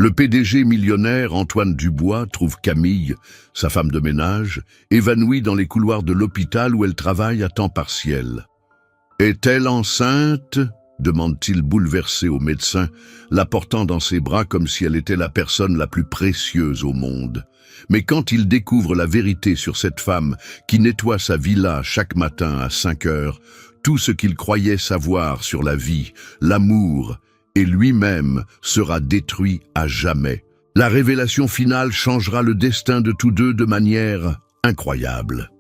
Le PDG millionnaire Antoine Dubois trouve Camille, sa femme de ménage, évanouie dans les couloirs de l'hôpital où elle travaille à temps partiel. « Est-elle enceinte ?» demande-t-il bouleversé au médecin, la portant dans ses bras comme si elle était la personne la plus précieuse au monde. Mais quand il découvre la vérité sur cette femme qui nettoie sa villa chaque matin à 5 heures, tout ce qu'il croyait savoir sur la vie, l'amour et lui-même sera détruit à jamais. La révélation finale changera le destin de tous deux de manière incroyable.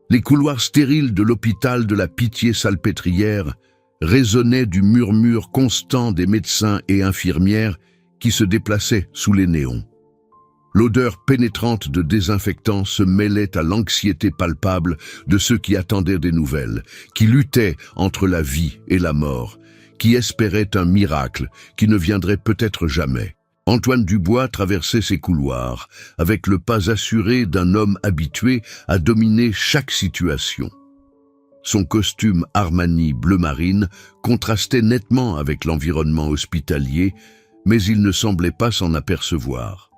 Les couloirs stériles de l'hôpital de la Pitié-Salpêtrière résonnaient du murmure constant des médecins et infirmières qui se déplaçaient sous les néons. L'odeur pénétrante de désinfectant se mêlait à l'anxiété palpable de ceux qui attendaient des nouvelles, qui luttaient entre la vie et la mort, qui espéraient un miracle qui ne viendrait peut-être jamais. Antoine Dubois traversait ces couloirs avec le pas assuré d'un homme habitué à dominer chaque situation. Son costume Armani bleu marine contrastait nettement avec l'environnement hospitalier, mais il ne semblait pas s'en apercevoir.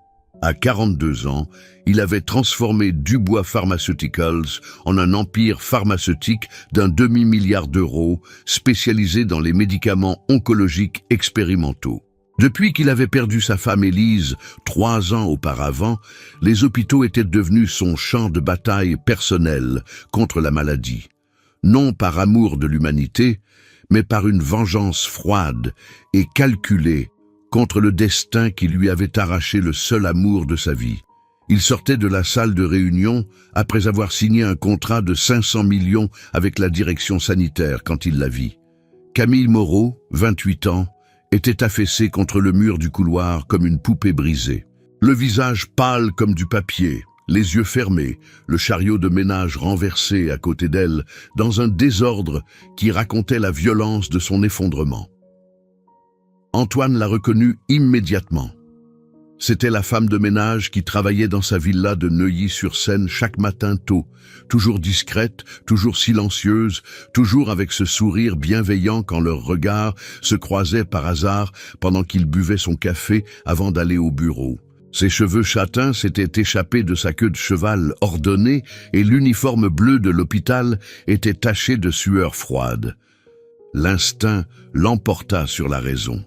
À 42 ans, il avait transformé Dubois Pharmaceuticals en un empire pharmaceutique d'un demi-milliard d'euros spécialisé dans les médicaments oncologiques expérimentaux. Depuis qu'il avait perdu sa femme Élise 3 ans auparavant, les hôpitaux étaient devenus son champ de bataille personnel contre la maladie. Non par amour de l'humanité, mais par une vengeance froide et calculée contre le destin qui lui avait arraché le seul amour de sa vie. Il sortait de la salle de réunion après avoir signé un contrat de 500 millions avec la direction sanitaire quand il la vit. Camille Moreau, 28 ans, était affaissée contre le mur du couloir comme une poupée brisée. Le visage pâle comme du papier, les yeux fermés, le chariot de ménage renversé à côté d'elle, dans un désordre qui racontait la violence de son effondrement. Antoine l'a reconnue immédiatement. C'était la femme de ménage qui travaillait dans sa villa de Neuilly-sur-Seine chaque matin tôt, toujours discrète, toujours silencieuse, toujours avec ce sourire bienveillant quand leurs regards se croisaient par hasard pendant qu'il buvait son café avant d'aller au bureau. Ses cheveux châtains s'étaient échappés de sa queue de cheval ordonnée et l'uniforme bleu de l'hôpital était taché de sueur froide. L'instinct l'emporta sur la raison.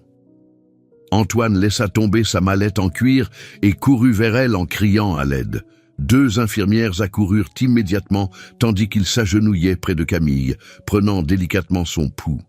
Antoine laissa tomber sa mallette en cuir et courut vers elle en criant à l'aide. 2 infirmières accoururent immédiatement tandis qu'il s'agenouillait près de Camille, prenant délicatement son pouls.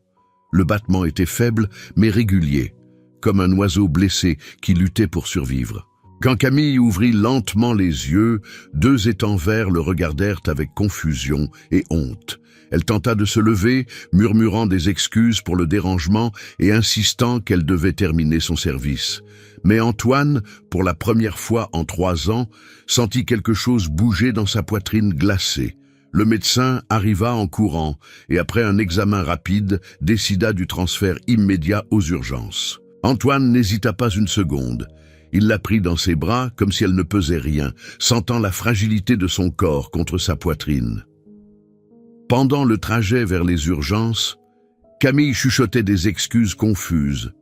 Le battement était faible mais régulier, comme un oiseau blessé qui luttait pour survivre. Quand Camille ouvrit lentement les yeux, 2 étangs verts le regardèrent avec confusion et honte. Elle tenta de se lever, murmurant des excuses pour le dérangement et insistant qu'elle devait terminer son service. Mais Antoine, pour la première fois en 3 ans, sentit quelque chose bouger dans sa poitrine glacée. Le médecin arriva en courant et après un examen rapide, décida du transfert immédiat aux urgences. Antoine n'hésita pas une seconde. Il la prit dans ses bras comme si elle ne pesait rien, sentant la fragilité de son corps contre sa poitrine. Pendant le trajet vers les urgences, Camille chuchotait des excuses confuses,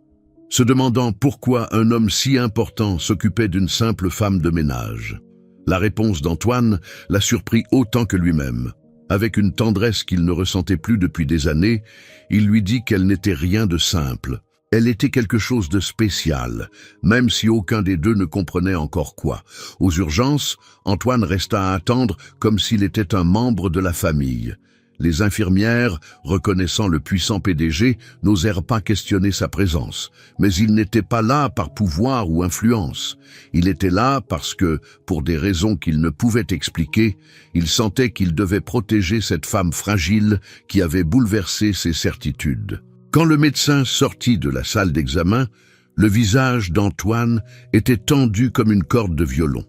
se demandant pourquoi un homme si important s'occupait d'une simple femme de ménage. La réponse d'Antoine la surprit autant que lui-même. Avec une tendresse qu'il ne ressentait plus depuis des années, il lui dit qu'elle n'était rien de simple. Elle était quelque chose de spécial, même si aucun des deux ne comprenait encore quoi. Aux urgences, Antoine resta à attendre comme s'il était un membre de la famille. Les infirmières, reconnaissant le puissant PDG, n'osèrent pas questionner sa présence. Mais il n'était pas là par pouvoir ou influence. Il était là parce que, pour des raisons qu'il ne pouvait expliquer, il sentait qu'il devait protéger cette femme fragile qui avait bouleversé ses certitudes. Quand le médecin sortit de la salle d'examen, le visage d'Antoine était tendu comme une corde de violon.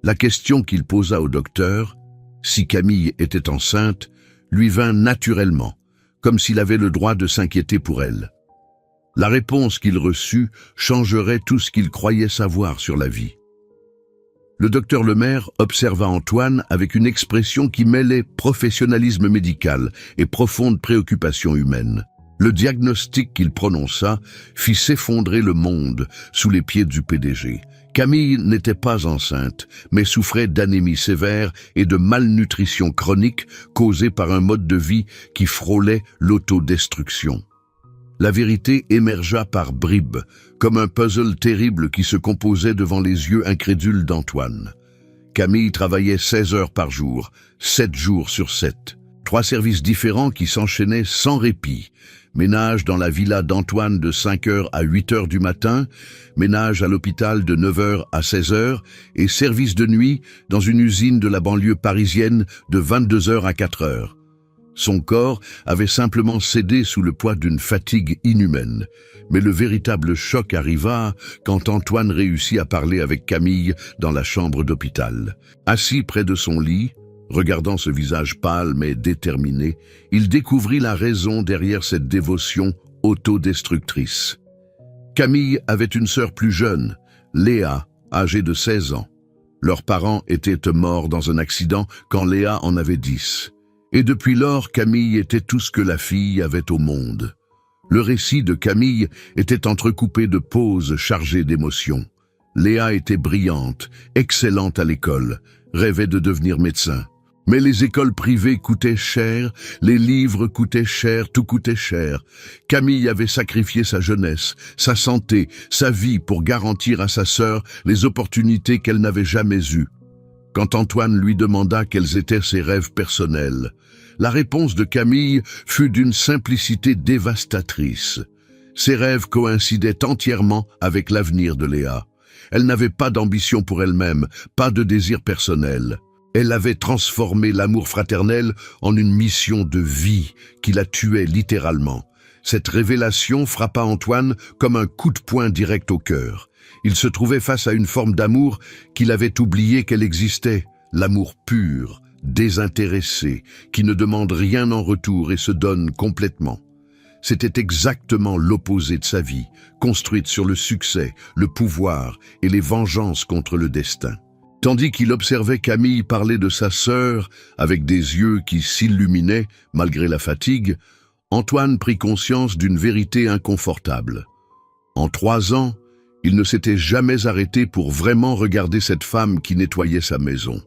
La question qu'il posa au docteur, si Camille était enceinte, lui vint naturellement, comme s'il avait le droit de s'inquiéter pour elle. La réponse qu'il reçut changerait tout ce qu'il croyait savoir sur la vie. Le docteur Lemaire observa Antoine avec une expression qui mêlait professionnalisme médical et profonde préoccupation humaine. Le diagnostic qu'il prononça fit s'effondrer le monde sous les pieds du PDG. Camille n'était pas enceinte, mais souffrait d'anémie sévère et de malnutrition chronique causée par un mode de vie qui frôlait l'autodestruction. La vérité émergea par bribes, comme un puzzle terrible qui se composait devant les yeux incrédules d'Antoine. Camille travaillait 16 heures par jour, 7 jours sur 7. 3 services différents qui s'enchaînaient sans répit. Ménage dans la villa d'Antoine de 5 heures à 8 heures du matin, ménage à l'hôpital de 9 heures à 16 heures et service de nuit dans une usine de la banlieue parisienne de 22 heures à 4 heures. Son corps avait simplement cédé sous le poids d'une fatigue inhumaine. Mais le véritable choc arriva quand Antoine réussit à parler avec Camille dans la chambre d'hôpital. Assis près de son lit, regardant ce visage pâle mais déterminé, il découvrit la raison derrière cette dévotion autodestructrice. Camille avait une sœur plus jeune, Léa, âgée de 16 ans. Leurs parents étaient morts dans un accident quand Léa en avait 10. Et depuis lors, Camille était tout ce que la fille avait au monde. Le récit de Camille était entrecoupé de pauses chargées d'émotions. Léa était brillante, excellente à l'école, rêvait de devenir médecin. Mais les écoles privées coûtaient cher, les livres coûtaient cher, tout coûtait cher. Camille avait sacrifié sa jeunesse, sa santé, sa vie pour garantir à sa sœur les opportunités qu'elle n'avait jamais eues. Quand Antoine lui demanda quels étaient ses rêves personnels, la réponse de Camille fut d'une simplicité dévastatrice. Ses rêves coïncidaient entièrement avec l'avenir de Léa. Elle n'avait pas d'ambition pour elle-même, pas de désir personnel. Elle avait transformé l'amour fraternel en une mission de vie qui la tuait littéralement. Cette révélation frappa Antoine comme un coup de poing direct au cœur. Il se trouvait face à une forme d'amour qu'il avait oublié qu'elle existait, l'amour pur, désintéressé, qui ne demande rien en retour et se donne complètement. C'était exactement l'opposé de sa vie, construite sur le succès, le pouvoir et les vengeances contre le destin. Tandis qu'il observait Camille parler de sa sœur avec des yeux qui s'illuminaient malgré la fatigue, Antoine prit conscience d'une vérité inconfortable. En 3 ans, il ne s'était jamais arrêté pour vraiment regarder cette femme qui nettoyait sa maison.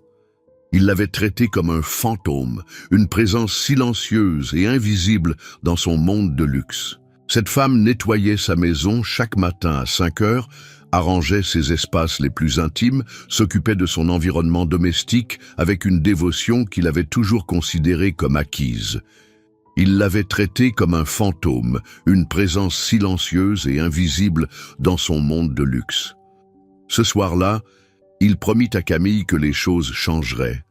Il l'avait traitée comme un fantôme, une présence silencieuse et invisible dans son monde de luxe. Cette femme nettoyait sa maison chaque matin à 5 heures, arrangeait ses espaces les plus intimes, s'occupait de son environnement domestique avec une dévotion qu'il avait toujours considérée comme acquise. Il l'avait traitée comme un fantôme, une présence silencieuse et invisible dans son monde de luxe. Ce soir-là, il promit à Camille que les choses changeraient,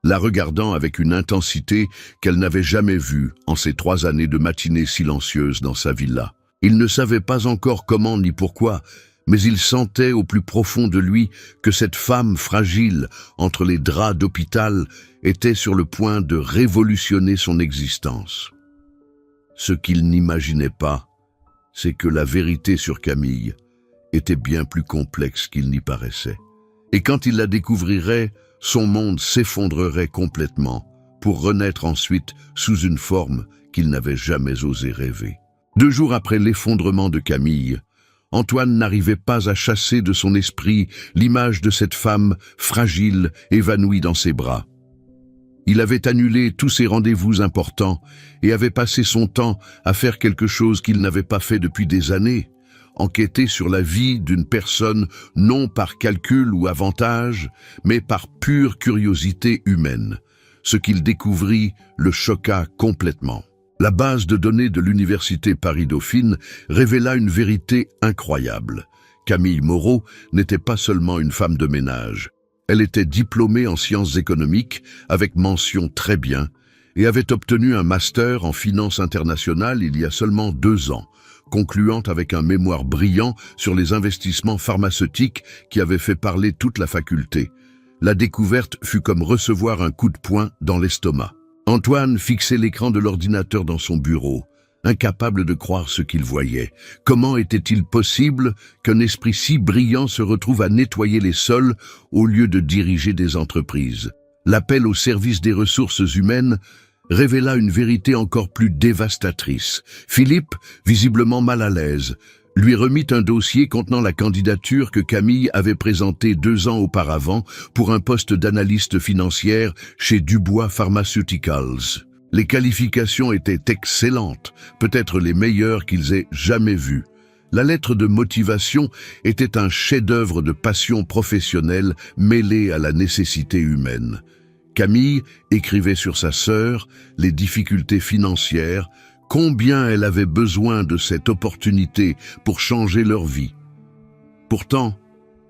la regardant avec une intensité qu'elle n'avait jamais vue en ces 3 années de matinées silencieuses dans sa villa. Il ne savait pas encore comment ni pourquoi, mais il sentait au plus profond de lui que cette femme fragile entre les draps d'hôpital était sur le point de révolutionner son existence. Ce qu'il n'imaginait pas, c'est que la vérité sur Camille était bien plus complexe qu'il n'y paraissait. Et quand il la découvrirait, son monde s'effondrerait complètement pour renaître ensuite sous une forme qu'il n'avait jamais osé rêver. 2 jours après l'effondrement de Camille, Antoine n'arrivait pas à chasser de son esprit l'image de cette femme fragile, évanouie dans ses bras. Il avait annulé tous ses rendez-vous importants et avait passé son temps à faire quelque chose qu'il n'avait pas fait depuis des années, enquêter sur la vie d'une personne non par calcul ou avantage, mais par pure curiosité humaine. Ce qu'il découvrit le choqua complètement. La base de données de l'université Paris-Dauphine révéla une vérité incroyable. Camille Moreau n'était pas seulement une femme de ménage. Elle était diplômée en sciences économiques avec mention très bien et avait obtenu un master en finance internationale il y a seulement 2 ans, concluant avec un mémoire brillant sur les investissements pharmaceutiques qui avait fait parler toute la faculté. La découverte fut comme recevoir un coup de poing dans l'estomac. Antoine fixait l'écran de l'ordinateur dans son bureau, incapable de croire ce qu'il voyait. Comment était-il possible qu'un esprit si brillant se retrouve à nettoyer les sols au lieu de diriger des entreprises? L'appel au service des ressources humaines révéla une vérité encore plus dévastatrice. Philippe, visiblement mal à l'aise, lui remit un dossier contenant la candidature que Camille avait présentée 2 ans auparavant pour un poste d'analyste financière chez Dubois Pharmaceuticals. Les qualifications étaient excellentes, peut-être les meilleures qu'ils aient jamais vues. La lettre de motivation était un chef-d'œuvre de passion professionnelle mêlée à la nécessité humaine. Camille écrivait sur sa sœur, les difficultés financières, combien elle avait besoin de cette opportunité pour changer leur vie. Pourtant,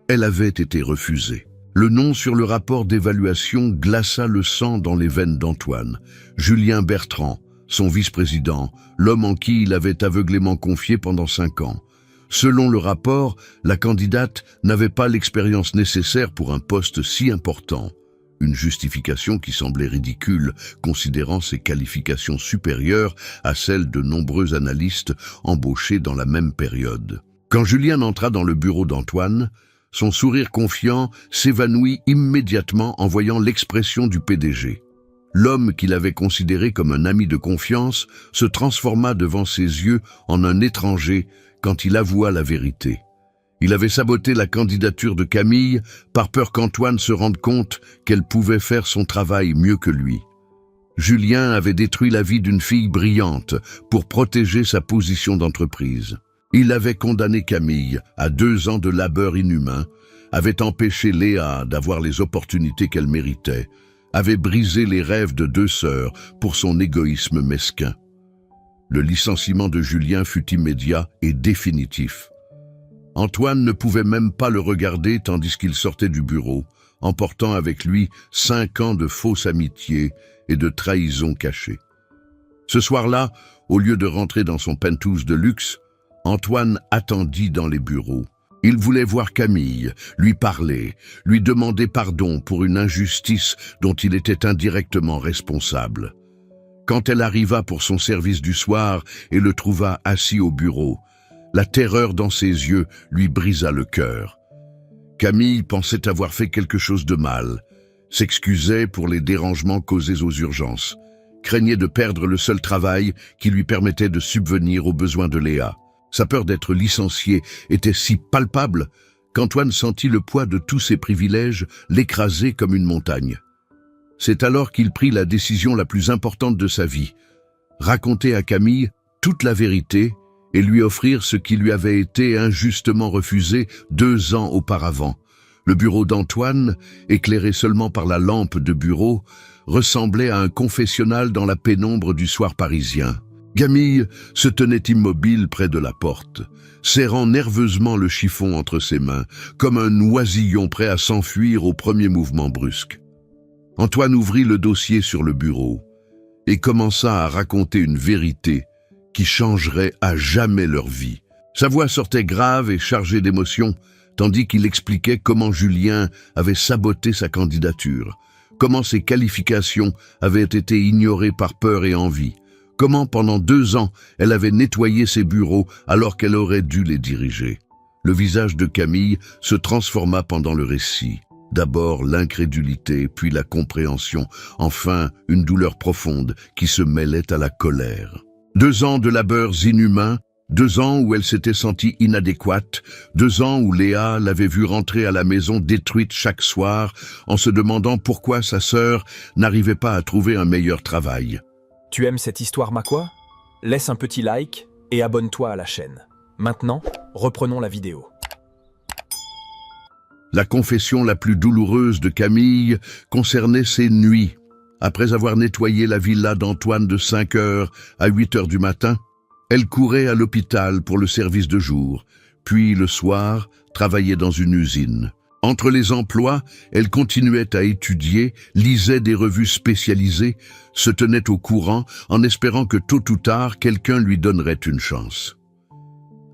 elle avait été refusée. Le nom sur le rapport d'évaluation glaça le sang dans les veines d'Antoine. Julien Bertrand, son vice-président, l'homme en qui il avait aveuglément confié pendant 5 ans. Selon le rapport, la candidate n'avait pas l'expérience nécessaire pour un poste si important. Une justification qui semblait ridicule, considérant ses qualifications supérieures à celles de nombreux analystes embauchés dans la même période. Quand Julien entra dans le bureau d'Antoine, son sourire confiant s'évanouit immédiatement en voyant l'expression du PDG. L'homme qu'il avait considéré comme un ami de confiance se transforma devant ses yeux en un étranger quand il avoua la vérité. Il avait saboté la candidature de Camille par peur qu'Antoine se rende compte qu'elle pouvait faire son travail mieux que lui. Julien avait détruit la vie d'une fille brillante pour protéger sa position d'entreprise. Il avait condamné Camille à 2 ans de labeur inhumain, avait empêché Léa d'avoir les opportunités qu'elle méritait, avait brisé les rêves de 2 sœurs pour son égoïsme mesquin. Le licenciement de Julien fut immédiat et définitif. Antoine ne pouvait même pas le regarder tandis qu'il sortait du bureau, emportant avec lui 5 ans de fausse amitié et de trahison cachée. Ce soir-là, au lieu de rentrer dans son penthouse de luxe, Antoine attendit dans les bureaux. Il voulait voir Camille, lui parler, lui demander pardon pour une injustice dont il était indirectement responsable. Quand elle arriva pour son service du soir et le trouva assis au bureau, la terreur dans ses yeux lui brisa le cœur. Camille pensait avoir fait quelque chose de mal, s'excusait pour les dérangements causés aux urgences, craignait de perdre le seul travail qui lui permettait de subvenir aux besoins de Léa. Sa peur d'être licencié était si palpable qu'Antoine sentit le poids de tous ses privilèges l'écraser comme une montagne. C'est alors qu'il prit la décision la plus importante de sa vie, raconter à Camille toute la vérité et lui offrir ce qui lui avait été injustement refusé 2 ans auparavant. Le bureau d'Antoine, éclairé seulement par la lampe de bureau, ressemblait à un confessionnal dans la pénombre du soir parisien. Camille se tenait immobile près de la porte, serrant nerveusement le chiffon entre ses mains, comme un oisillon prêt à s'enfuir au premier mouvement brusque. Antoine ouvrit le dossier sur le bureau et commença à raconter une vérité qui changerait à jamais leur vie. Sa voix sortait grave et chargée d'émotion, tandis qu'il expliquait comment Julien avait saboté sa candidature, comment ses qualifications avaient été ignorées par peur et envie, comment pendant 2 ans elle avait nettoyé ses bureaux alors qu'elle aurait dû les diriger. Le visage de Camille se transforma pendant le récit. D'abord l'incrédulité, puis la compréhension, enfin une douleur profonde qui se mêlait à la colère. 2 ans de labeurs inhumains, 2 ans où elle s'était sentie inadéquate, 2 ans où Léa l'avait vue rentrer à la maison détruite chaque soir en se demandant pourquoi sa sœur n'arrivait pas à trouver un meilleur travail. Tu aimes cette histoire, ma quoi? Laisse un petit like et abonne-toi à la chaîne. Maintenant, reprenons la vidéo. La confession la plus douloureuse de Camille concernait ses nuits. Après avoir nettoyé la villa d'Antoine de 5h à 8h du matin, elle courait à l'hôpital pour le service de jour, puis le soir, travaillait dans une usine. Entre les emplois, elle continuait à étudier, lisait des revues spécialisées, se tenait au courant en espérant que tôt ou tard, quelqu'un lui donnerait une chance.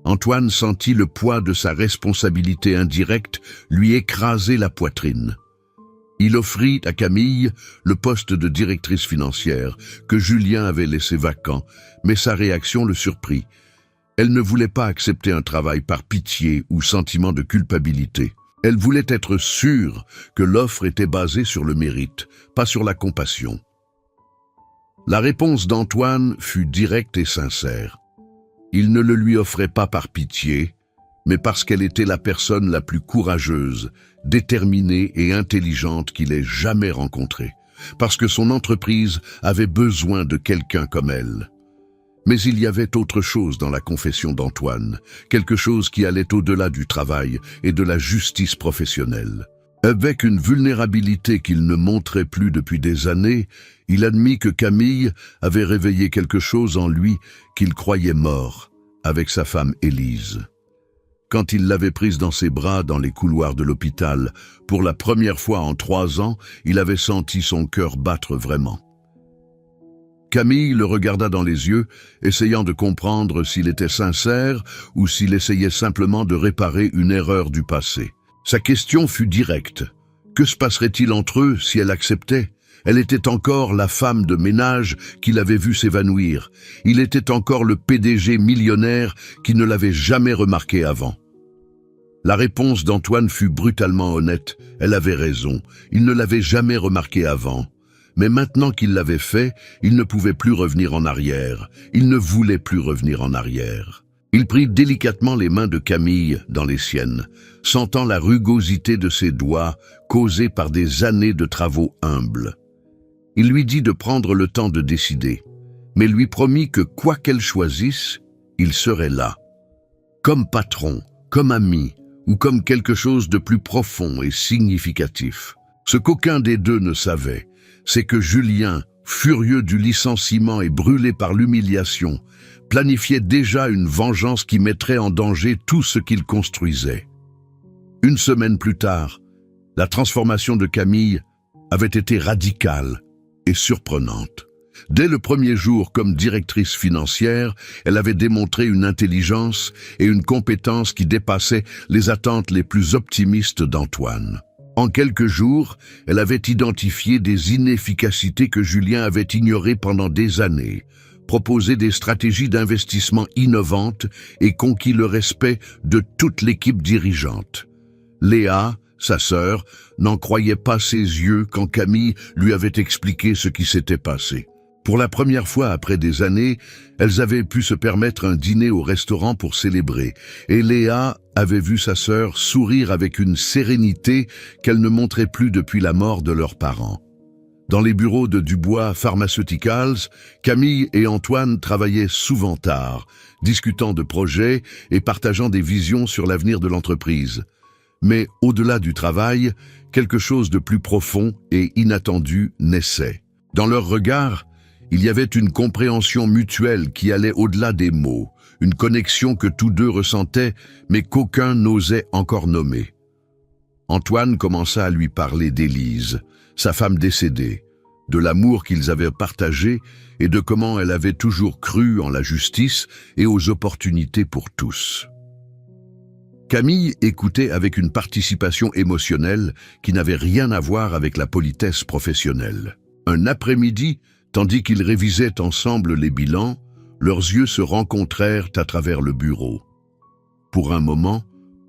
Antoine sentit le poids de sa responsabilité indirecte lui écraser la poitrine. Il offrit à Camille le poste de directrice financière que Julien avait laissé vacant, mais sa réaction le surprit. Elle ne voulait pas accepter un travail par pitié ou sentiment de culpabilité. Elle voulait être sûre que l'offre était basée sur le mérite, pas sur la compassion. La réponse d'Antoine fut directe et sincère. Il ne le lui offrait pas par pitié, mais parce qu'elle était la personne la plus courageuse, déterminée et intelligente qu'il ait jamais rencontrée, parce que son entreprise avait besoin de quelqu'un comme elle. Mais il y avait autre chose dans la confession d'Antoine, quelque chose qui allait au-delà du travail et de la justice professionnelle. Avec une vulnérabilité qu'il ne montrait plus depuis des années, il admit que Camille avait réveillé quelque chose en lui qu'il croyait mort, avec sa femme Élise. Quand il l'avait prise dans ses bras dans les couloirs de l'hôpital, pour la première fois en 3 ans, il avait senti son cœur battre vraiment. Camille le regarda dans les yeux, essayant de comprendre s'il était sincère ou s'il essayait simplement de réparer une erreur du passé. Sa question fut directe. Que se passerait-il entre eux si elle acceptait? Elle était encore la femme de ménage qu'il avait vu s'évanouir. Il était encore le PDG millionnaire qui ne l'avait jamais remarqué avant. La réponse d'Antoine fut brutalement honnête. Elle avait raison. Il ne l'avait jamais remarqué avant. Mais maintenant qu'il l'avait fait, il ne pouvait plus revenir en arrière. Il ne voulait plus revenir en arrière. Il prit délicatement les mains de Camille dans les siennes, sentant la rugosité de ses doigts causée par des années de travaux humbles. Il lui dit de prendre le temps de décider, mais lui promit que quoi qu'elle choisisse, il serait là. Comme patron, comme ami, ou comme quelque chose de plus profond et significatif. Ce qu'aucun des deux ne savait, c'est que Julien, furieux du licenciement et brûlé par l'humiliation, planifiait déjà une vengeance qui mettrait en danger tout ce qu'il construisait. 1 semaine plus tard, la transformation de Camille avait été radicale et surprenante. Dès le premier jour comme directrice financière, elle avait démontré une intelligence et une compétence qui dépassaient les attentes les plus optimistes d'Antoine. En quelques jours, elle avait identifié des inefficacités que Julien avait ignorées pendant des années, proposé des stratégies d'investissement innovantes et conquis le respect de toute l'équipe dirigeante. Léa, sa sœur, n'en croyait pas ses yeux quand Camille lui avait expliqué ce qui s'était passé. Pour la première fois après des années, elles avaient pu se permettre un dîner au restaurant pour célébrer, et Léa avait vu sa sœur sourire avec une sérénité qu'elle ne montrait plus depuis la mort de leurs parents. Dans les bureaux de Dubois Pharmaceuticals, Camille et Antoine travaillaient souvent tard, discutant de projets et partageant des visions sur l'avenir de l'entreprise. Mais au-delà du travail, quelque chose de plus profond et inattendu naissait. Dans leurs regards, il y avait une compréhension mutuelle qui allait au-delà des mots, une connexion que tous deux ressentaient, mais qu'aucun n'osait encore nommer. Antoine commença à lui parler d'Élise, sa femme décédée, de l'amour qu'ils avaient partagé et de comment elle avait toujours cru en la justice et aux opportunités pour tous. Camille écoutait avec une participation émotionnelle qui n'avait rien à voir avec la politesse professionnelle. Un après-midi, tandis qu'ils révisaient ensemble les bilans, leurs yeux se rencontrèrent à travers le bureau. Pour un moment,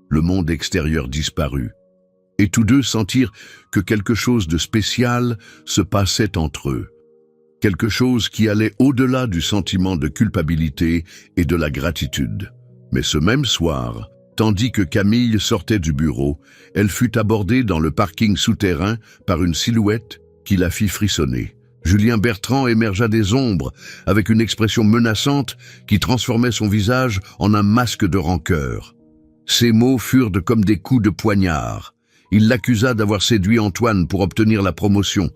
le monde extérieur disparut, et tous deux sentirent que quelque chose de spécial se passait entre eux, quelque chose qui allait au-delà du sentiment de culpabilité et de la gratitude. Mais ce même soir, tandis que Camille sortait du bureau, elle fut abordée dans le parking souterrain par une silhouette qui la fit frissonner. Julien Bertrand émergea des ombres avec une expression menaçante qui transformait son visage en un masque de rancœur. Ses mots furent comme des coups de poignard. Il l'accusa d'avoir séduit Antoine pour obtenir la promotion,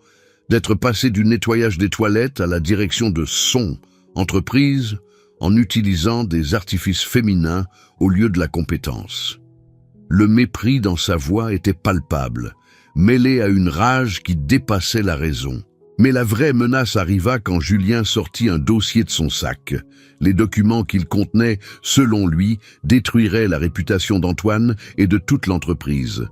d'être passé du nettoyage des toilettes à la direction de son entreprise en utilisant des artifices féminins au lieu de la compétence. Le mépris dans sa voix était palpable, mêlé à une rage qui dépassait la raison. Mais la vraie menace arriva quand Julien sortit un dossier de son sac. Les documents qu'il contenait, selon lui, détruiraient la réputation d'Antoine et de toute l'entreprise.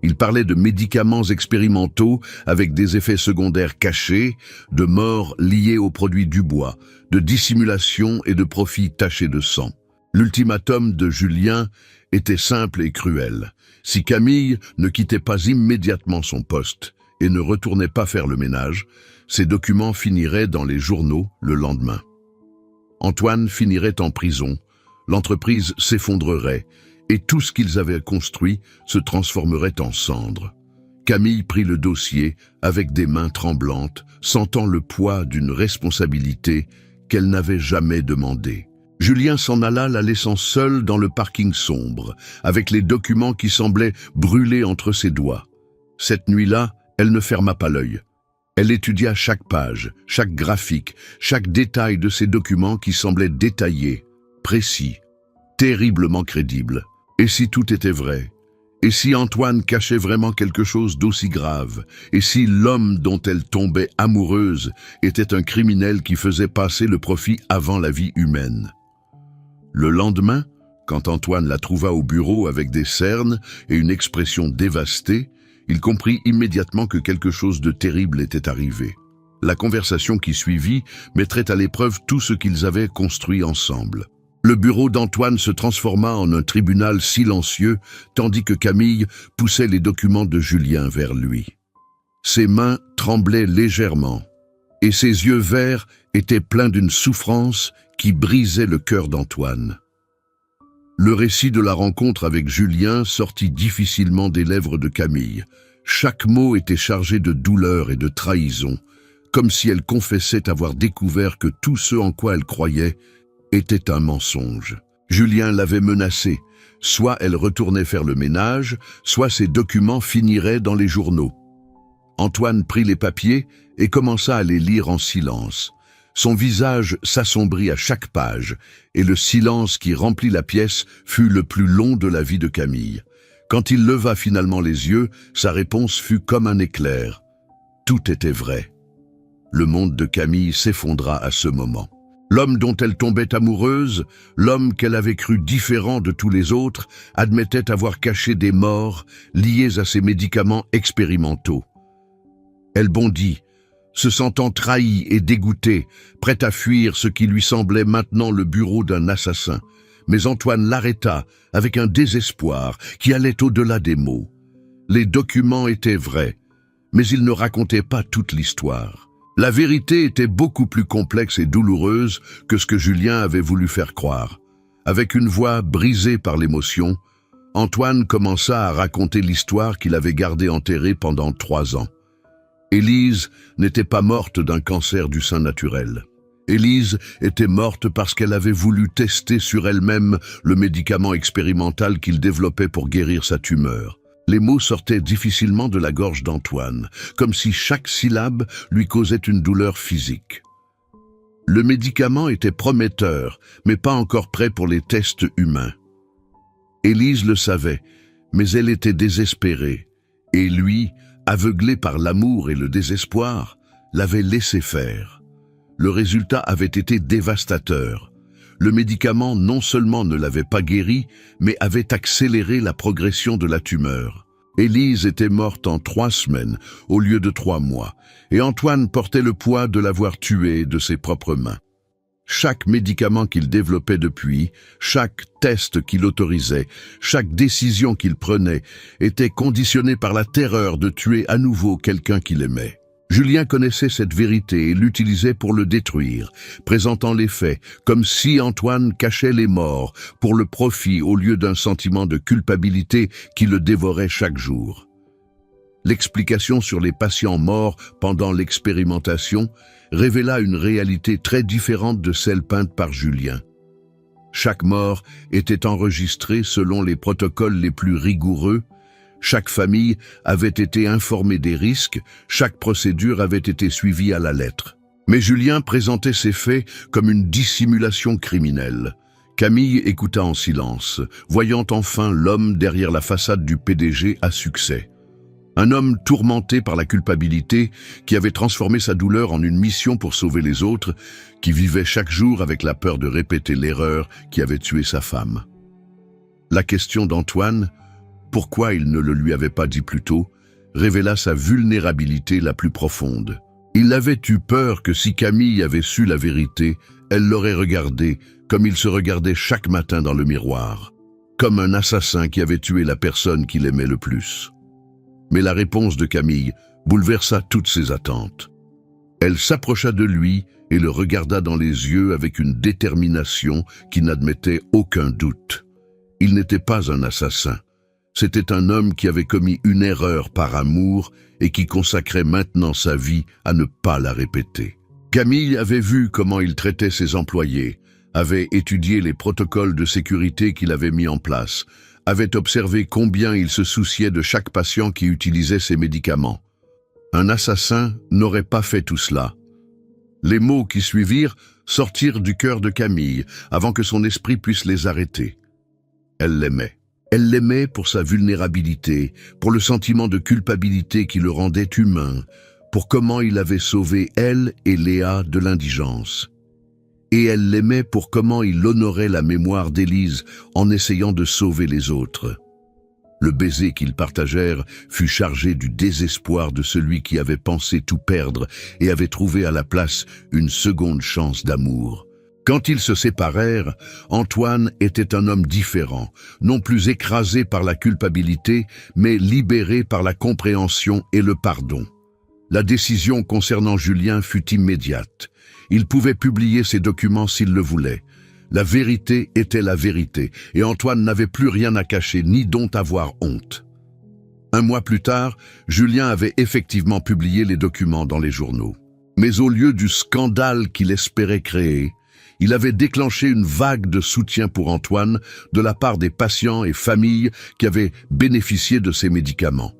Il parlait de médicaments expérimentaux avec des effets secondaires cachés, de morts liées aux produits Dubois, de dissimulation et de profits tachés de sang. L'ultimatum de Julien était simple et cruel. Si Camille ne quittait pas immédiatement son poste, et ne retournait pas faire le ménage, ces documents finiraient dans les journaux le lendemain. Antoine finirait en prison, l'entreprise s'effondrerait et tout ce qu'ils avaient construit se transformerait en cendres. Camille prit le dossier avec des mains tremblantes, sentant le poids d'une responsabilité qu'elle n'avait jamais demandée. Julien s'en alla, la laissant seule dans le parking sombre, avec les documents qui semblaient brûler entre ses doigts. Cette nuit-là, elle ne ferma pas l'œil. Elle étudia chaque page, chaque graphique, chaque détail de ces documents qui semblaient détaillés, précis, terriblement crédibles. Et si tout était vrai? Et si Antoine cachait vraiment quelque chose d'aussi grave? Et si l'homme dont elle tombait amoureuse était un criminel qui faisait passer le profit avant la vie humaine? Le lendemain, quand Antoine la trouva au bureau avec des cernes et une expression dévastée, il comprit immédiatement que quelque chose de terrible était arrivé. La conversation qui suivit mettrait à l'épreuve tout ce qu'ils avaient construit ensemble. Le bureau d'Antoine se transforma en un tribunal silencieux, tandis que Camille poussait les documents de Julien vers lui. Ses mains tremblaient légèrement, et ses yeux verts étaient pleins d'une souffrance qui brisait le cœur d'Antoine. Le récit de la rencontre avec Julien sortit difficilement des lèvres de Camille. Chaque mot était chargé de douleur et de trahison, comme si elle confessait avoir découvert que tout ce en quoi elle croyait était un mensonge. Julien l'avait menacée. Soit elle retournait faire le ménage, soit ses documents finiraient dans les journaux. Antoine prit les papiers et commença à les lire en silence. Son visage s'assombrit à chaque page, et le silence qui remplit la pièce fut le plus long de la vie de Camille. Quand il leva finalement les yeux, sa réponse fut comme un éclair. Tout était vrai. Le monde de Camille s'effondra à ce moment. L'homme dont elle tombait amoureuse, l'homme qu'elle avait cru différent de tous les autres, admettait avoir caché des morts liées à ses médicaments expérimentaux. Elle bondit, se sentant trahie et dégoûtée, prête à fuir ce qui lui semblait maintenant le bureau d'un assassin. Mais Antoine l'arrêta avec un désespoir qui allait au-delà des mots. Les documents étaient vrais, mais ils ne racontaient pas toute l'histoire. La vérité était beaucoup plus complexe et douloureuse que ce que Julien avait voulu faire croire. Avec une voix brisée par l'émotion, Antoine commença à raconter l'histoire qu'il avait gardée enterrée pendant 3 ans. Élise n'était pas morte d'un cancer du sein naturel. Élise était morte parce qu'elle avait voulu tester sur elle-même le médicament expérimental qu'il développait pour guérir sa tumeur. Les mots sortaient difficilement de la gorge d'Antoine, comme si chaque syllabe lui causait une douleur physique. Le médicament était prometteur, mais pas encore prêt pour les tests humains. Élise le savait, mais elle était désespérée, et lui, aveuglé par l'amour et le désespoir, l'avait laissé faire. Le résultat avait été dévastateur. Le médicament non seulement ne l'avait pas guéri, mais avait accéléré la progression de la tumeur. Élise était morte en 3 semaines, au lieu de 3 mois, et Antoine portait le poids de l'avoir tuée de ses propres mains. Chaque médicament qu'il développait depuis, chaque test qu'il autorisait, chaque décision qu'il prenait, était conditionné par la terreur de tuer à nouveau quelqu'un qu'il aimait. Julien connaissait cette vérité et l'utilisait pour le détruire, présentant les faits comme si Antoine cachait les morts pour le profit au lieu d'un sentiment de culpabilité qui le dévorait chaque jour. L'explication sur les patients morts pendant l'expérimentation révéla une réalité très différente de celle peinte par Julien. Chaque mort était enregistrée selon les protocoles les plus rigoureux, chaque famille avait été informée des risques, chaque procédure avait été suivie à la lettre. Mais Julien présentait ces faits comme une dissimulation criminelle. Camille écouta en silence, voyant enfin l'homme derrière la façade du PDG à succès. Un homme tourmenté par la culpabilité, qui avait transformé sa douleur en une mission pour sauver les autres, qui vivait chaque jour avec la peur de répéter l'erreur qui avait tué sa femme. La question d'Antoine, pourquoi il ne le lui avait pas dit plus tôt, révéla sa vulnérabilité la plus profonde. Il avait eu peur que si Camille avait su la vérité, elle l'aurait regardé comme il se regardait chaque matin dans le miroir, comme un assassin qui avait tué la personne qu'il aimait le plus. Mais la réponse de Camille, bouleversa toutes ses attentes. Elle s'approcha de lui et le regarda dans les yeux avec une détermination qui n'admettait aucun doute. Il n'était pas un assassin. C'était un homme qui avait commis une erreur par amour et qui consacrait maintenant sa vie à ne pas la répéter. Camille avait vu comment il traitait ses employés, avait étudié les protocoles de sécurité qu'il avait mis en place, avait observé combien il se souciait de chaque patient qui utilisait ses médicaments. Un assassin n'aurait pas fait tout cela. Les mots qui suivirent sortirent du cœur de Camille avant que son esprit puisse les arrêter. Elle l'aimait. Elle l'aimait pour sa vulnérabilité, pour le sentiment de culpabilité qui le rendait humain, pour comment il avait sauvé elle et Léa de l'indigence. Et elle l'aimait pour comment il honorait la mémoire d'Élise en essayant de sauver les autres. Le baiser qu'ils partagèrent fut chargé du désespoir de celui qui avait pensé tout perdre et avait trouvé à la place une seconde chance d'amour. Quand ils se séparèrent, Antoine était un homme différent, non plus écrasé par la culpabilité, mais libéré par la compréhension et le pardon. La décision concernant Julien fut immédiate. Il pouvait publier ses documents s'il le voulait. La vérité était la vérité, et Antoine n'avait plus rien à cacher, ni dont avoir honte. Un mois plus tard, Julien avait effectivement publié les documents dans les journaux. Mais au lieu du scandale qu'il espérait créer, il avait déclenché une vague de soutien pour Antoine de la part des patients et familles qui avaient bénéficié de ces médicaments.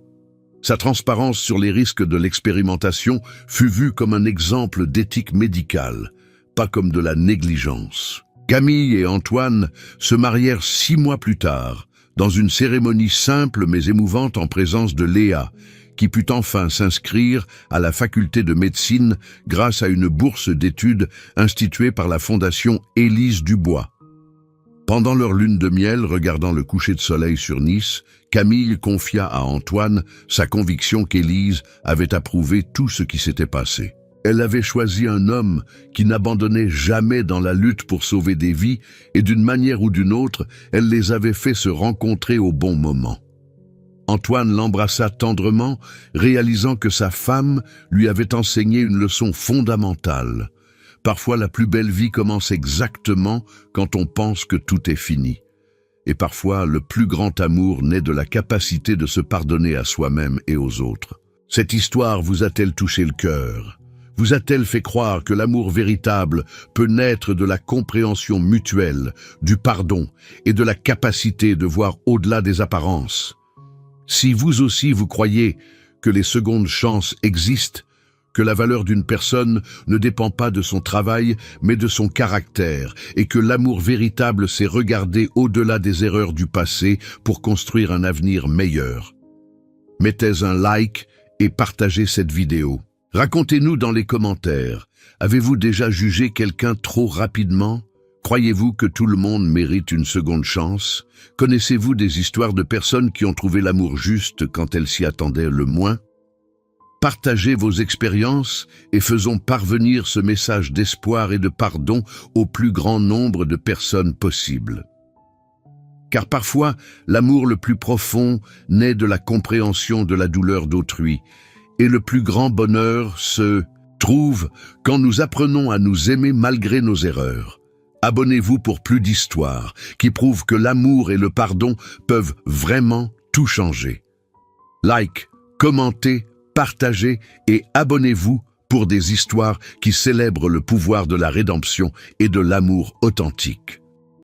Sa transparence sur les risques de l'expérimentation fut vue comme un exemple d'éthique médicale, pas comme de la négligence. Camille et Antoine se marièrent 6 mois plus tard, dans une cérémonie simple mais émouvante en présence de Léa, qui put enfin s'inscrire à la faculté de médecine grâce à une bourse d'études instituée par la fondation Élise Dubois. Pendant leur lune de miel, regardant le coucher de soleil sur Nice, Camille confia à Antoine sa conviction qu'Élise avait approuvé tout ce qui s'était passé. Elle avait choisi un homme qui n'abandonnait jamais dans la lutte pour sauver des vies et d'une manière ou d'une autre, elle les avait fait se rencontrer au bon moment. Antoine l'embrassa tendrement, réalisant que sa femme lui avait enseigné une leçon fondamentale. Parfois, la plus belle vie commence exactement quand on pense que tout est fini. Et parfois, le plus grand amour naît de la capacité de se pardonner à soi-même et aux autres. Cette histoire vous a-t-elle touché le cœur ? Vous a-t-elle fait croire que l'amour véritable peut naître de la compréhension mutuelle, du pardon et de la capacité de voir au-delà des apparences ? Si vous aussi vous croyez que les secondes chances existent, que la valeur d'une personne ne dépend pas de son travail, mais de son caractère, et que l'amour véritable c'est regarder au-delà des erreurs du passé pour construire un avenir meilleur. Mettez un like et partagez cette vidéo. Racontez-nous dans les commentaires, avez-vous déjà jugé quelqu'un trop rapidement ? Croyez-vous que tout le monde mérite une seconde chance ? Connaissez-vous des histoires de personnes qui ont trouvé l'amour juste quand elles s'y attendaient le moins ? Partagez vos expériences et faisons parvenir ce message d'espoir et de pardon au plus grand nombre de personnes possible. Car parfois, l'amour le plus profond naît de la compréhension de la douleur d'autrui, et le plus grand bonheur se trouve quand nous apprenons à nous aimer malgré nos erreurs. Abonnez-vous pour plus d'histoires qui prouvent que l'amour et le pardon peuvent vraiment tout changer. Like, commentez, partagez et abonnez-vous pour des histoires qui célèbrent le pouvoir de la rédemption et de l'amour authentique.